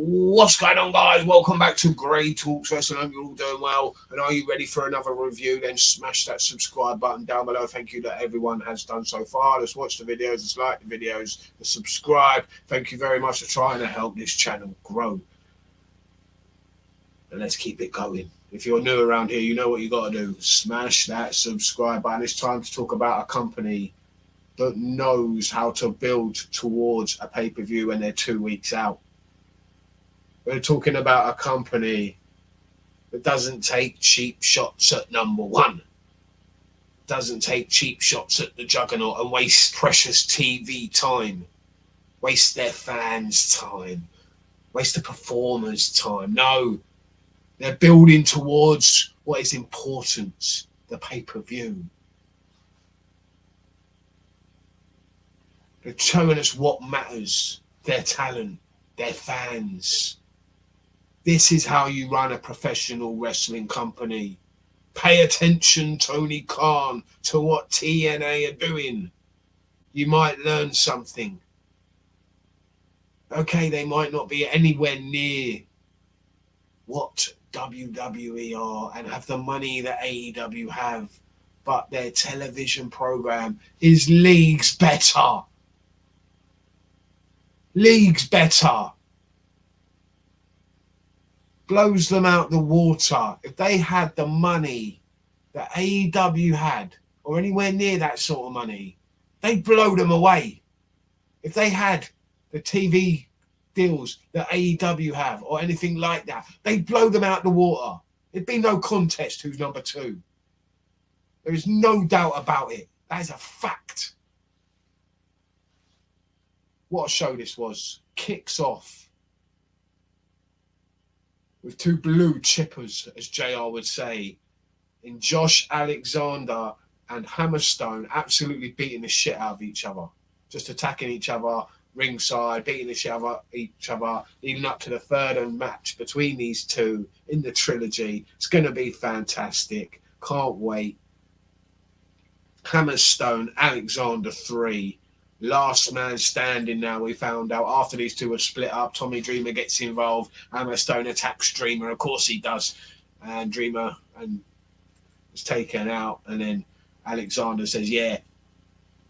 What's going on, guys? Welcome back to Grey Talks Wrestling. I hope you're all doing well. And are you ready for another review? Then smash that subscribe button down below. Thank you that everyone has done so far. Let's watch the videos, let's like the videos, let's subscribe. Thank you very much for trying to help this channel grow. And let's keep it going. If you're new around here, you know what you got to do. Smash that subscribe button. It's time to talk about a company that knows how to build towards a pay-per-view when they're 2 weeks out. We're talking about a company that doesn't take cheap shots at number one, doesn't take cheap shots at the juggernaut and waste precious TV time, waste their fans' time, waste the performers' time. No, they're building towards what is important, the pay-per-view. They're showing us what matters, their talent, their fans. This is how you run a professional wrestling company. Pay attention, Tony Khan, to what TNA are doing. You might learn something. Okay, they might not be anywhere near what WWE are and have the money that AEW have, but their television program is leagues better. Leagues better. Blows them out the water. If they had the money that AEW had, or anywhere near that sort of money, they'd blow them away. If they had the TV deals that AEW have, or anything like that, they'd blow them out the water. It'd be no contest who's number two. There is no doubt about it. That is a fact. What a show this was. Kicks off with two blue chippers, as JR would say, in Josh Alexander and Hammerstone, absolutely beating the shit out of each other. Just attacking each other, ringside, beating the shit out of each other, leading up to the third match between these two in the trilogy. It's going to be fantastic. Can't wait. Hammerstone, Alexander 3. Last man standing now, we found out. After these two were split up, Tommy Dreamer gets involved. Hammerstone attacks Dreamer. Of course he does. And Dreamer is taken out. And then Alexander says, yeah,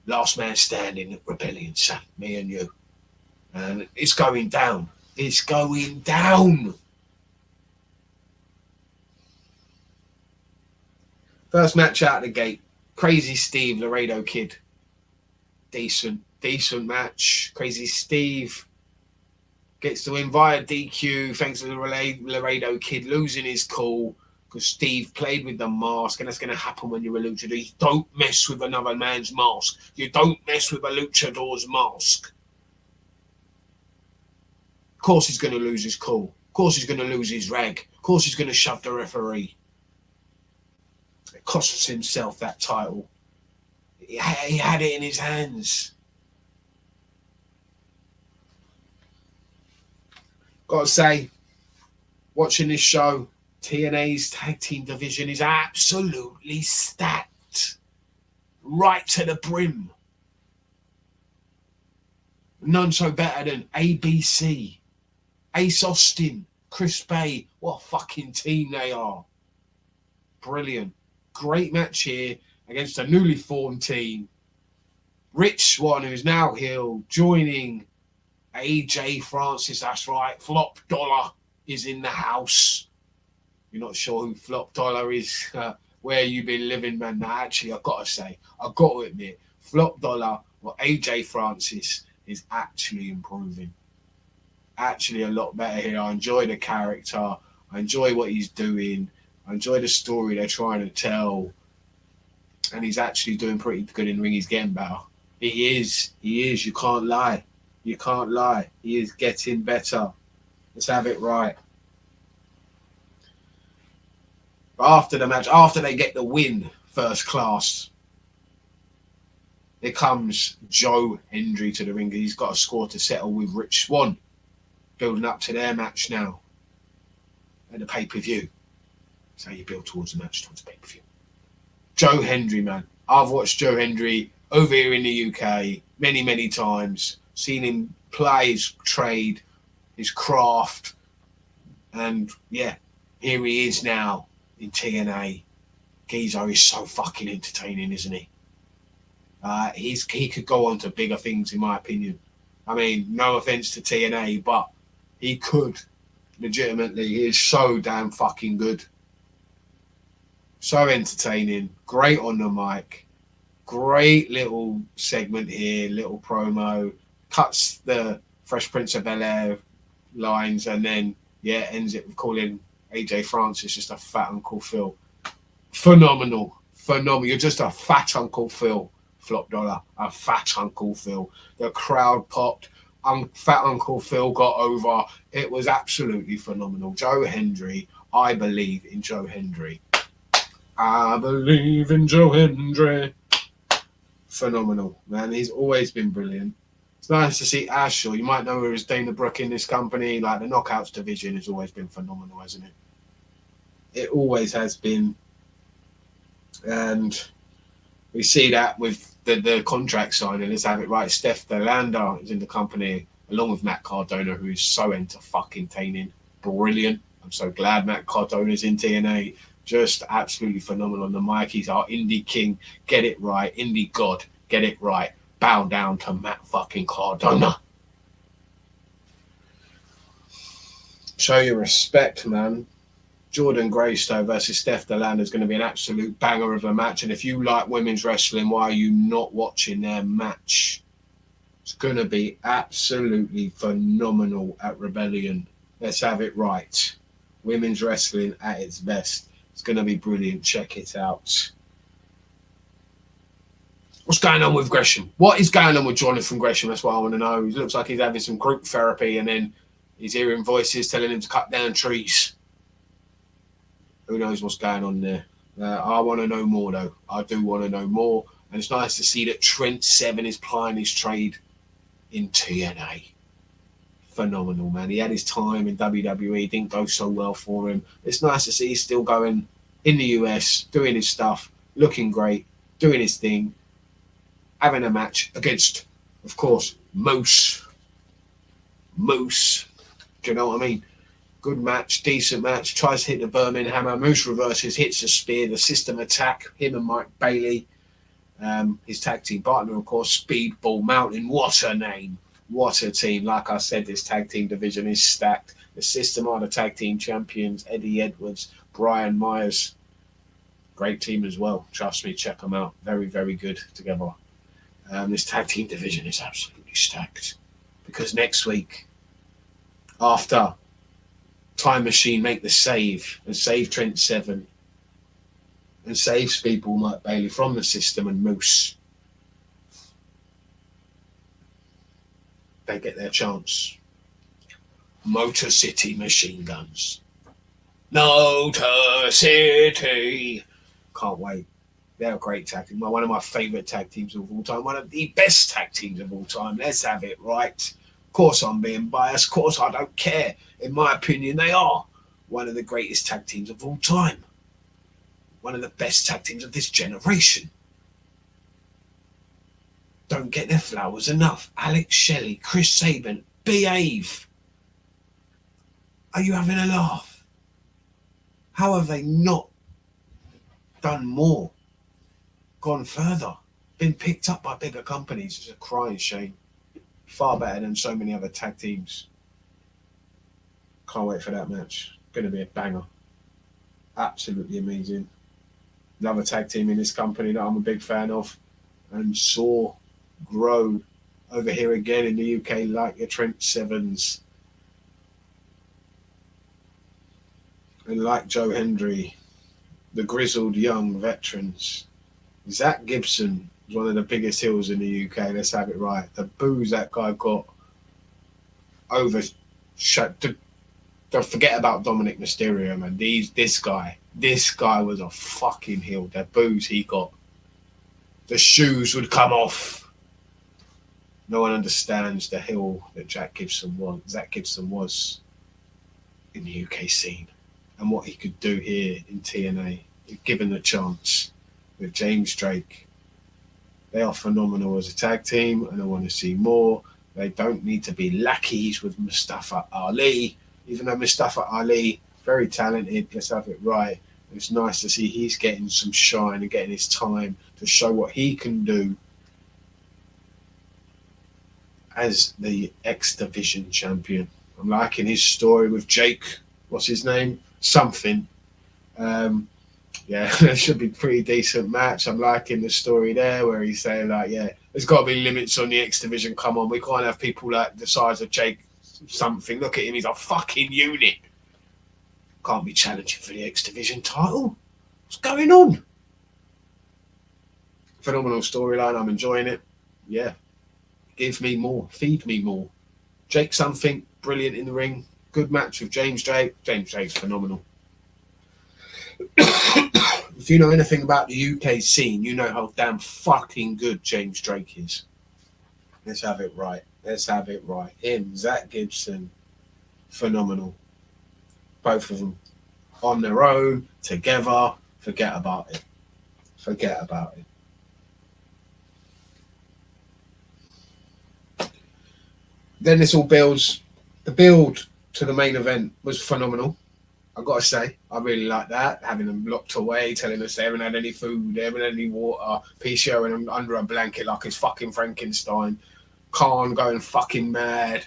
last man standing, rebellion, son, me and you. And it's going down. It's going down. First match out of the gate. Crazy Steve, Laredo Kid. Decent match. Crazy Steve gets the win via DQ thanks to the Laredo Kid losing his cool because Steve played with the mask, and that's going to happen when you're a luchador. You don't mess with another man's mask. You don't mess with a luchador's mask. Of course he's going to lose his cool. Of course he's going to lose his rag. Of course he's going to shove the referee. It costs himself that title. He had it in his hands. Got to say, watching this show, TNA's tag team division is absolutely stacked. Right to the brim. None so better than ABC, Ace Austin, Chris Bay. What a fucking team they are. Brilliant. Great match here against a newly formed team. Rich Swann, who's now heel, joining AJ Francis. That's right. Flop Dollar is in the house. You're not sure who Flop Dollar is? Where you been living, man? Now, actually, I've got to say, I've got to admit, Flop Dollar or AJ Francis is actually improving. Actually, a lot better here. I enjoy the character. I enjoy what he's doing. I enjoy the story they're trying to tell. And he's actually doing pretty good in ring. He's getting better. He is. You can't lie. You can't lie. He is getting better. Let's have it right. But after the match, after they get the win, first class, here comes Joe Hendry to the ring. He's got a score to settle with Rich Swann. Building up to their match now. And the pay-per-view. That's how you build towards the match, towards the pay-per-view. Joe Hendry, man. I've watched Joe Hendry over here in the UK many, many times. Seen him play his trade his craft. And yeah, here he is now in TNA. Geezer is so fucking entertaining, isn't he? He could go on to bigger things, in my opinion. I mean, no offense to TNA, but he could. Legitimately, he is so damn fucking good. So entertaining. Great on the mic. Great little segment here, little promo. Cuts the Fresh Prince of Bel-Air lines and then, yeah, ends it with calling AJ Francis just a fat Uncle Phil. Phenomenal. You're just a fat Uncle Phil. Flop Dollar. A fat Uncle Phil. The crowd popped. Fat Uncle Phil got over. It was absolutely phenomenal. Joe Hendry. I believe in Joe Hendry. I believe in Joe Hendry. Phenomenal, man. He's always been brilliant. It's nice to see Ashall. You might know her as Dana Brooke in this company. Like the Knockouts division has always been phenomenal, hasn't it? It always has been. And we see that with the contract signing. Let's have it right. Steph Delander is in the company, along with Matt Cardona, who is so entertaining. Brilliant. I'm so glad Matt Cardona's in TNA. Just absolutely phenomenal on the mic. He's our indie king. Get it right. Indie god. Get it right. Bow down to Matt fucking Cardona. Show your respect, man. JORDYNNE Grace, though, versus Steph Delander is going to be an absolute banger of a match. And if you like women's wrestling, why are you not watching their match? It's going to be absolutely phenomenal at Rebellion. Let's have it right. Women's wrestling at its best. It's going to be brilliant. Check it out. What's going on with Gresham? What is going on with Jonathan Gresham? That's what I want to know. He looks like he's having some group therapy and then he's hearing voices telling him to cut down trees. Who knows what's going on there? I want to know more, though. I do want to know more. And it's nice to see that Trent 7 is plying his trade in TNA. Phenomenal, man. He had his time in WWE. Didn't go so well for him. It's nice to see he's still going in the US, doing his stuff, looking great, doing his thing, having a match against, of course, Moose. Do you know what I mean? Good match, decent match. Tries to hit the Birminghammer. Moose reverses, hits the spear, the system attack. Him and Mike Bailey. His tag team partner, of course, Speedball Mountain. What a name. What a team. Like I said, this tag team division is stacked. The system are the tag team champions. Eddie Edwards, Brian Myers. Great team as well. Trust me, check them out. Very, very good together. This tag team division is absolutely stacked. Because next week, after Time Machine make the save and save Trent 7 and save Speedball Mike Bailey from the system and Moose, they get their chance. Motor City Machine Guns. Motor City. Can't wait. They're a great tag team. One of my favourite tag teams of all time. One of the best tag teams of all time. Let's have it right. Of course I'm being biased. Of course I don't care. In my opinion, they are one of the greatest tag teams of all time. One of the best tag teams of this generation. Don't get their flowers enough. Alex Shelley, Chris Sabin, behave. Are you having a laugh? How have they not done more? Gone further? Been picked up by bigger companies? It's a crying shame. Far better than so many other tag teams. Can't wait for that match. Going to be a banger. Absolutely amazing. Another tag team in this company that I'm a big fan of and saw grow over here again in the UK, like your Trent Sevens and like Joe Hendry, the grizzled young veterans. Zach Gibson is one of the biggest heels in the UK. Let's have it right. The boos that guy got overshadowed. Don't forget about Dominic Mysterio, man. This guy was a fucking heel. The boos he got. The shoes would come off. No one understands the heel that Zach Gibson was in the UK scene and what he could do here in TNA, if given the chance with James Drake. They are phenomenal as a tag team, and I want to see more. They don't need to be lackeys with Mustafa Ali, even though Mustafa Ali, very talented, let's have it right. It's nice to see he's getting some shine and getting his time to show what he can do as the X Division champion. I'm liking his story with Jake. What's his name? Something. Yeah, it should be a pretty decent match. I'm liking the story there where he's saying like, yeah, there's got to be limits on the X Division. Come on, we can't have people like the size of Jake something. Look at him, he's a fucking unit. Can't be challenging for the X Division title. What's going on? Phenomenal storyline. I'm enjoying it. Yeah. Give me more. Feed me more. Jake something. Brilliant in the ring. Good match with James Drake. James Drake's phenomenal. If you know anything about the UK scene, you know how damn fucking good James Drake is. Let's have it right. Let's have it right. Him, Zach Gibson, phenomenal. Both of them on their own, together. Forget about it. Forget about it. Then this all builds. The build to the main event was phenomenal. I've got to say, I really like that. Having them locked away, telling us they haven't had any food, they haven't had any water, PCO and under a blanket like it's fucking Frankenstein. Khan going fucking mad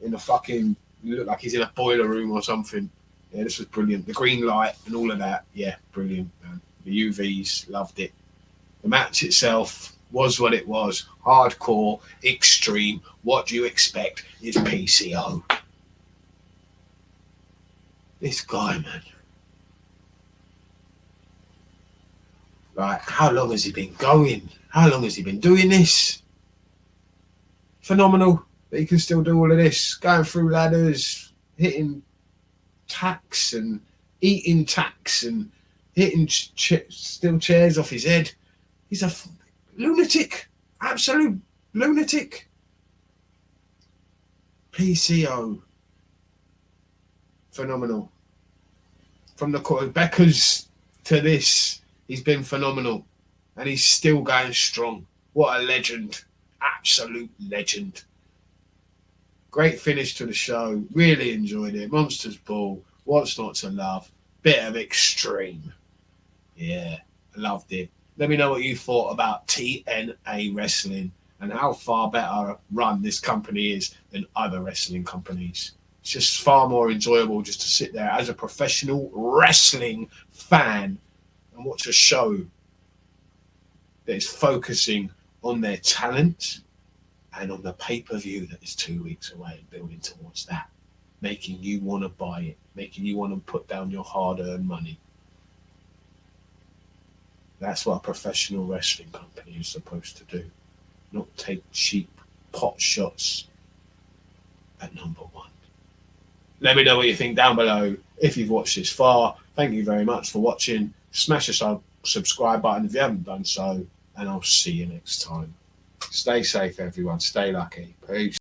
in the fucking, look like he's in a boiler room or something. Yeah, this was brilliant. The green light and all of that, yeah, brilliant, man. The UVs, loved it. The match itself was what it was. Hardcore, extreme. What do you expect? It's PCO. This guy, man. Like, how long has he been going? How long has he been doing this? Phenomenal that he can still do all of this. Going through ladders, hitting tacks and eating tacks and hitting steel chairs off his head. He's a lunatic. Absolute lunatic. PCO. Phenomenal. From the Becca's to this, he's been phenomenal. And he's still going strong. What a legend. Absolute legend. Great finish to the show. Really enjoyed it. Monsters Ball. What's not to love? Bit of extreme. Yeah, I loved it. Let me know what you thought about TNA Wrestling and how far better run this company is than other wrestling companies. It's just far more enjoyable just to sit there as a professional wrestling fan and watch a show that is focusing on their talent and on the pay-per-view that is 2 weeks away and building towards that, making you want to buy it, making you want to put down your hard-earned money. That's what a professional wrestling company is supposed to do, not take cheap pot shots at number one. Let me know what you think down below. If you've watched this far, thank you very much for watching. Smash the subscribe button if you haven't done so, and I'll see you next time. Stay safe, everyone. Stay lucky. Peace.